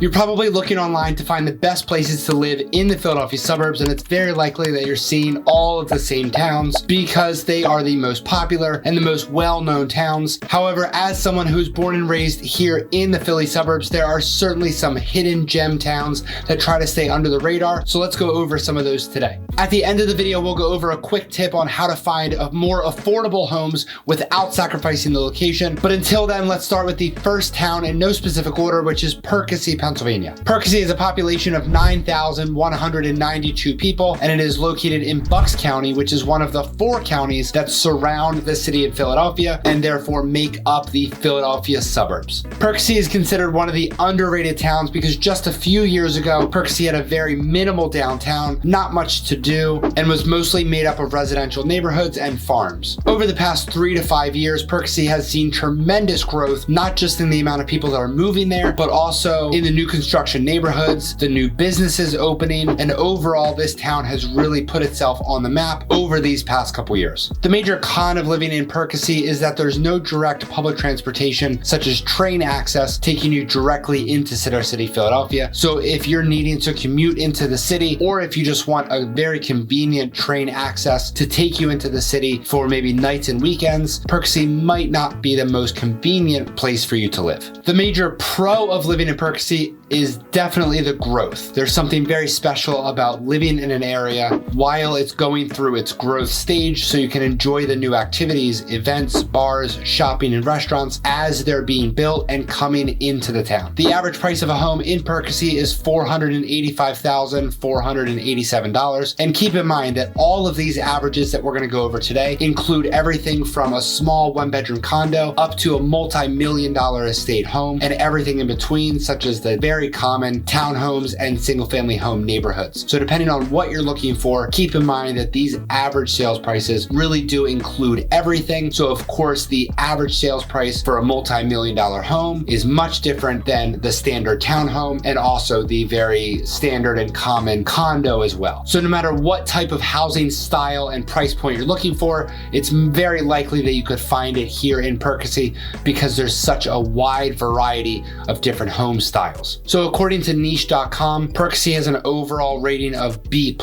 You're probably looking online to find the best places to live in the Philadelphia suburbs, and it's very likely that you're seeing all of the same towns because they are the most popular and the most well-known towns. However, as someone who's born and raised here in the Philly suburbs, there are certainly some hidden gem towns that try to stay under the radar. So let's go over some of those today. At the end of the video, we'll go over a quick tip on how to find more affordable homes without sacrificing the location. But until then, let's start with the first town in no specific order, which is Perkasie, Pennsylvania. Perkasie has a population of 9,192 people, and it is located in Bucks County, which is one of the 4 counties that surround the city of Philadelphia and therefore make up the Philadelphia suburbs. Perkasie is considered one of the underrated towns because just a few years ago, Perkasie had a very minimal downtown, not much to do, and was mostly made up of residential neighborhoods and farms. Over the past 3 to 5 years, Perkasie has seen tremendous growth, not just in the amount of people that are moving there, but also in the new construction neighborhoods, the new businesses opening, and overall this town has really put itself on the map over these past couple years. The major con of living in Perkasie is that there's no direct public transportation, such as train access, taking you directly into Center City, Philadelphia. So if you're needing to commute into the city, or if you just want a very convenient train access to take you into the city for maybe nights and weekends, Perkasie might not be the most convenient place for you to live. The major pro of living in Perkasie is definitely the growth. There's something very special about living in an area while it's going through its growth stage, so you can enjoy the new activities, events, bars, shopping, and restaurants as they're being built and coming into the town. The average price of a home in Perkasie is $485,487. And keep in mind that all of these averages that we're going to go over today include everything from a small 1-bedroom condo up to a multi-million-dollar estate home and everything in between, such as the very common townhomes and single-family home neighborhoods. So depending on what you're looking for, keep in mind that these average sales prices really do include everything. So of course, the average sales price for a multi-million-dollar home is much different than the standard townhome, and also the very standard and common condo as well. So no matter what type of housing style and price point you're looking for, it's very likely that you could find it here in Perkasie because there's such a wide variety of different home styles. So according to niche.com, Perkasie has an overall rating of B+,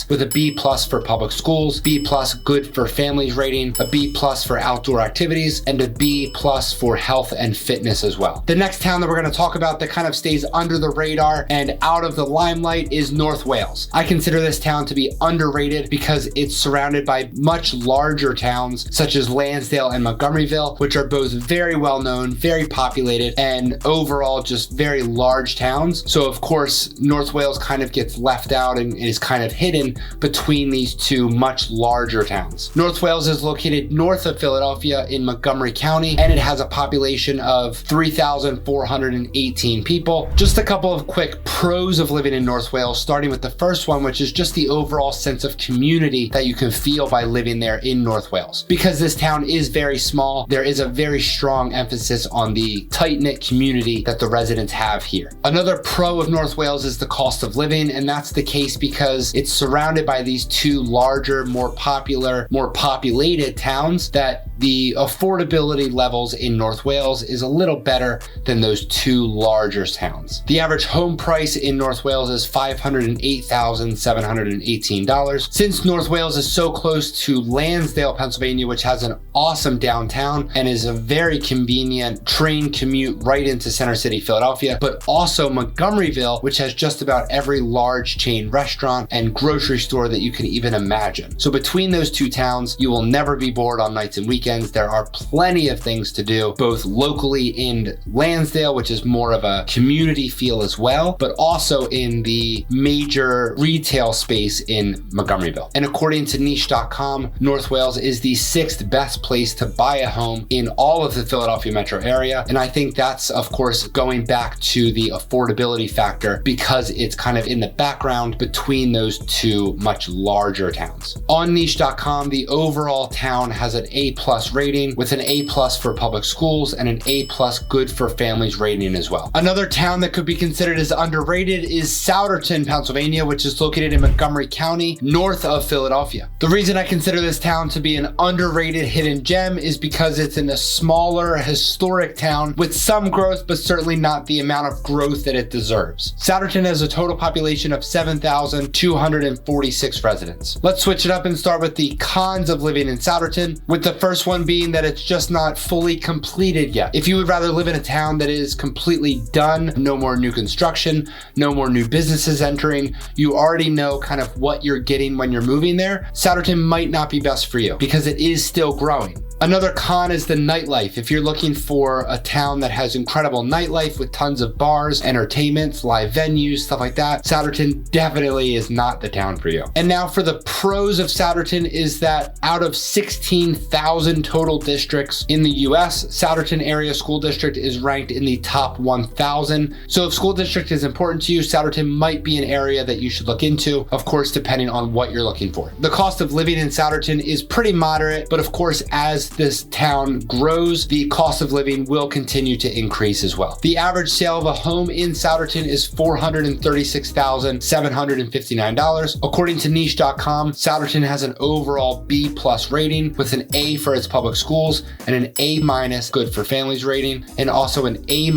with a B+ for public schools, B+ good for families rating, a B+ for outdoor activities, and a B+ for health and fitness as well. The next town that we're going to talk about that kind of stays under the radar and out of the limelight is North Wales. I consider this town to be underrated because it's surrounded by much larger towns such as Lansdale and Montgomeryville, which are both very well known, very populated, and overall just very large towns. So of course, North Wales kind of gets left out and is kind of hidden between these two much larger towns. North Wales is located north of Philadelphia in Montgomery County, and it has a population of 3,418 people. Just a couple of quick pros of living in North Wales, starting with the first one, which is just the overall sense of community that you can feel by living there in North Wales. Because this town is very small, there is a very strong emphasis on the tight-knit community that the residents have here. Another pro of North Wales is the cost of living, and that's the case because it's surrounded by these two larger, more popular, more populated towns that the affordability levels in North Wales is a little better than those two larger towns. The average home price in North Wales is $508,718. Since North Wales is so close to Lansdale, Pennsylvania, which has an awesome downtown and is a very convenient train commute right into Center City, Philadelphia, but also Montgomeryville, which has just about every large chain restaurant and grocery store that you can even imagine. So between those two towns, you will never be bored on nights and weekends. There are plenty of things to do, both locally in Lansdale, which is more of a community feel as well, but also in the major retail space in Montgomeryville. And according to niche.com, North Wales is the 6th best place to buy a home in all of the Philadelphia metro area. And I think that's, of course, going back to the affordability factor because it's kind of in the background between those two much larger towns. On niche.com, the overall town has an A+ rating with an A+ for public schools and an A+ good for families rating as well. Another town that could be considered as underrated is Souderton, Pennsylvania, which is located in Montgomery County, north of Philadelphia. The reason I consider this town to be an underrated hidden gem is because it's in a smaller historic town with some growth, but certainly not the amount of growth that it deserves. Souderton has a total population of 7,246 residents. Let's switch it up and start with the cons of living in Souderton, with the first one being that it's just not fully completed yet. If you would rather live in a town that is completely done, no more new construction, no more new businesses entering, you already know kind of what you're getting when you're moving there, Souderton might not be best for you because it is still growing. Another con is the nightlife. If you're looking for a town that has incredible nightlife with tons of bars, entertainments, live venues, stuff like that, Souderton definitely is not the town for you. And now for the pros of Souderton is that out of 16,000 total districts in the US, Souderton Area School District is ranked in the top 1,000. So if school district is important to you, Souderton might be an area that you should look into, of course, depending on what you're looking for. The cost of living in Souderton is pretty moderate, but of course, as this town grows, the cost of living will continue to increase as well. The average sale of a home in Souderton is $436,759. According to niche.com, Souderton has an overall B+ rating with an A for its public schools and an A- good for families rating, and also an A-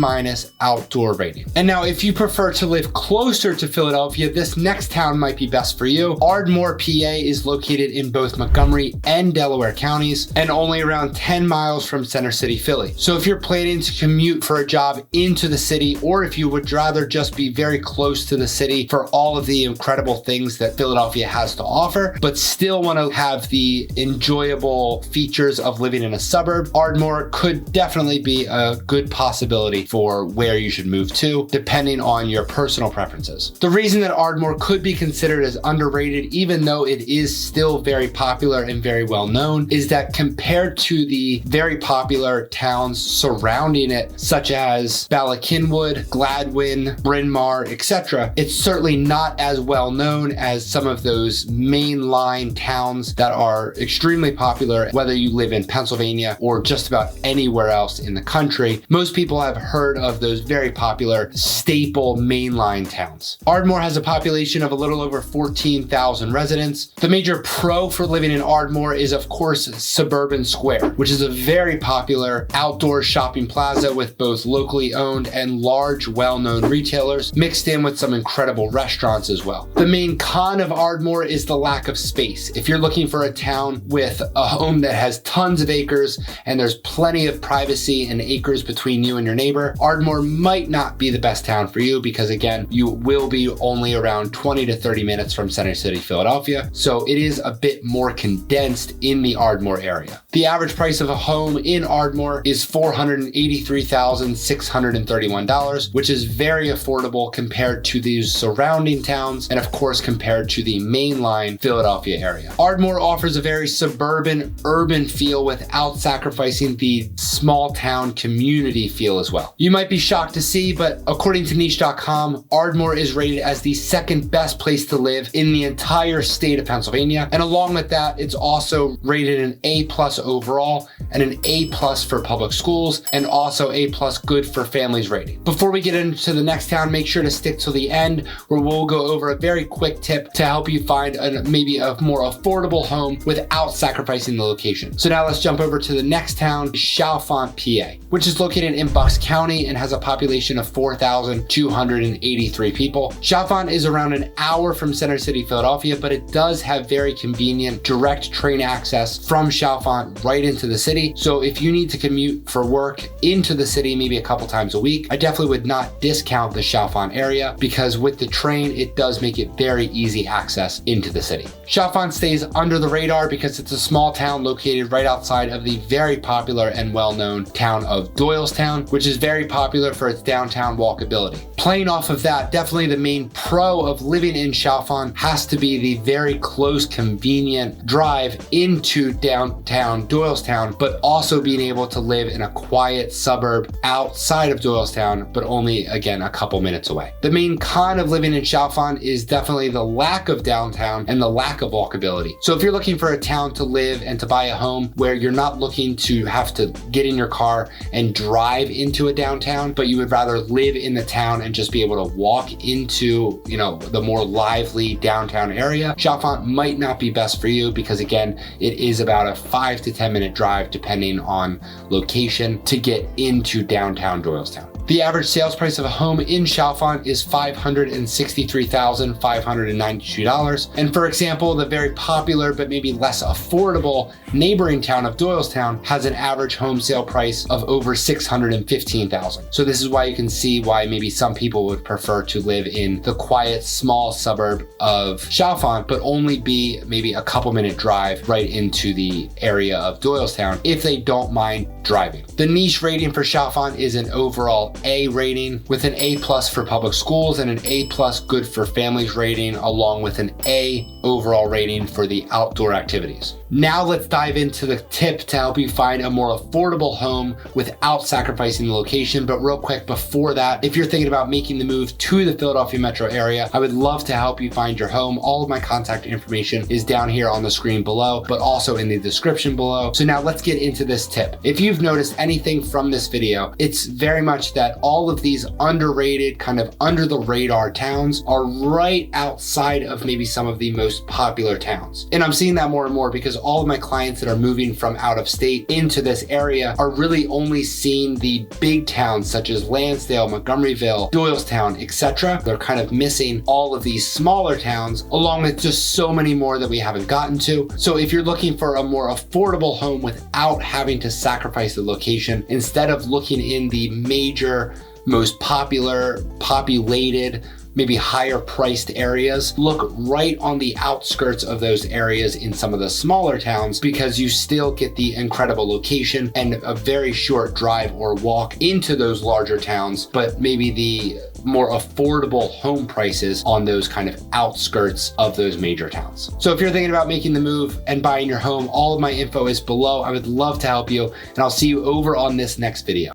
outdoor rating. And now if you prefer to live closer to Philadelphia, this next town might be best for you. Ardmore, PA is located in both Montgomery and Delaware counties and only around 10 miles from Center City, Philly. So if you're planning to commute for a job into the city, or if you would rather just be very close to the city for all of the incredible things that Philadelphia has to offer, but still want to have the enjoyable features of living in a suburb, Ardmore could definitely be a good possibility for where you should move to, depending on your personal preferences. The reason that Ardmore could be considered as underrated, even though it is still very popular and very well known, is that compared to the very popular towns surrounding it, such as Bala Cynwyd, Gladwin, Bryn Mawr, etc., it's certainly not as well known as some of those mainline towns that are extremely popular, whether you live in Pennsylvania or just about anywhere else in the country. Most people have heard of those very popular staple mainline towns. Ardmore has a population of a little over 14,000 residents. The major pro for living in Ardmore is, of course, Suburban Square, which is a very popular outdoor shopping plaza with both locally owned and large, well-known retailers, mixed in with some incredible restaurants as well. The main con of Ardmore is the lack of space. If you're looking for a town with a home that has tons of acres and there's plenty of privacy and acres between you and your neighbor, Ardmore might not be the best town for you because, again, you will be only around 20 to 30 minutes from Center City, Philadelphia, so it is a bit more condensed in the Ardmore area. The average price of a home in Ardmore is $483,631, which is very affordable compared to these surrounding towns and, of course, compared to the mainline Philadelphia area. Ardmore offers a very suburban, urban feel without sacrificing the small town community feel as well. You might be shocked to see, but according to niche.com, Ardmore is rated as the second best place to live in the entire state of Pennsylvania. And along with that, it's also rated an A+ overall and an A+ for public schools, and also A+ good for families rating. Before we get into the next town, make sure to stick till the end where we'll go over a very quick tip to help you find maybe a more affordable home without sacrificing the location. So now let's jump over to the next town, Chalfont, PA, which is located in Bucks County and has a population of 4,283 people. Chalfont is around an hour from Center City, Philadelphia, but it does have very convenient direct train access from Chalfont right into the city. So if you need to commute for work into the city maybe a couple times a week, I definitely would not discount the Chalfont area because with the train, it does make it very easy access into the city. Chalfont stays under the radar because it's a small town located right outside of the very popular and well-known town of Doylestown, which is very popular for its downtown walkability. Playing off of that, definitely the main pro of living in Chalfont has to be the very close, convenient drive into downtown Doylestown, but also being able to live in a quiet suburb outside of Doylestown, but only, again, a couple minutes away. The main con of living in Chalfont is definitely the lack of downtown and the lack of walkability. So if you're looking for a town to live and to buy a home where you're not looking to have to get in your car and drive into a downtown, but you would rather live in the town and just be able to walk into, the more lively downtown area, Chalfont might not be best for you because, again, it is about a 5 to 10 minute drive depending on location to get into downtown Doylestown. The average sales price of a home in Chalfont is $563,592. And for example, the very popular but maybe less affordable neighboring town of Doylestown has an average home sale price of over $615,000. So this is why you can see why maybe some people would prefer to live in the quiet, small suburb of Chalfont, but only be maybe a couple-minute drive right into the area of Doylestown if they don't mind driving. The niche rating for Chalfont is an overall A rating, with an A+ for public schools and an A+ good for families rating, along with an A overall rating for the outdoor activities. Now let's dive into the tip to help you find a more affordable home without sacrificing the location. But real quick before that, if you're thinking about making the move to the Philadelphia metro area, I would love to help you find your home. All of my contact information is down here on the screen below, but also in the description below. So now let's get into this tip. If you've noticed anything from this video, it's very much that all of these underrated, kind of under the radar towns are right outside of maybe some of the most popular towns. And I'm seeing that more and more because all of my clients that are moving from out of state into this area are really only seeing the big towns such as Lansdale, Montgomeryville, Doylestown, etc. They're kind of missing all of these smaller towns, along with just so many more that we haven't gotten to. So if you're looking for a more affordable home without having to sacrifice the location, instead of looking in the major, most popular, populated, maybe higher priced areas, look right on the outskirts of those areas in some of the smaller towns, because you still get the incredible location and a very short drive or walk into those larger towns, but maybe the more affordable home prices on those kind of outskirts of those major towns. So if you're thinking about making the move and buying your home, all of my info is below. I would love to help you, and I'll see you over on this next video.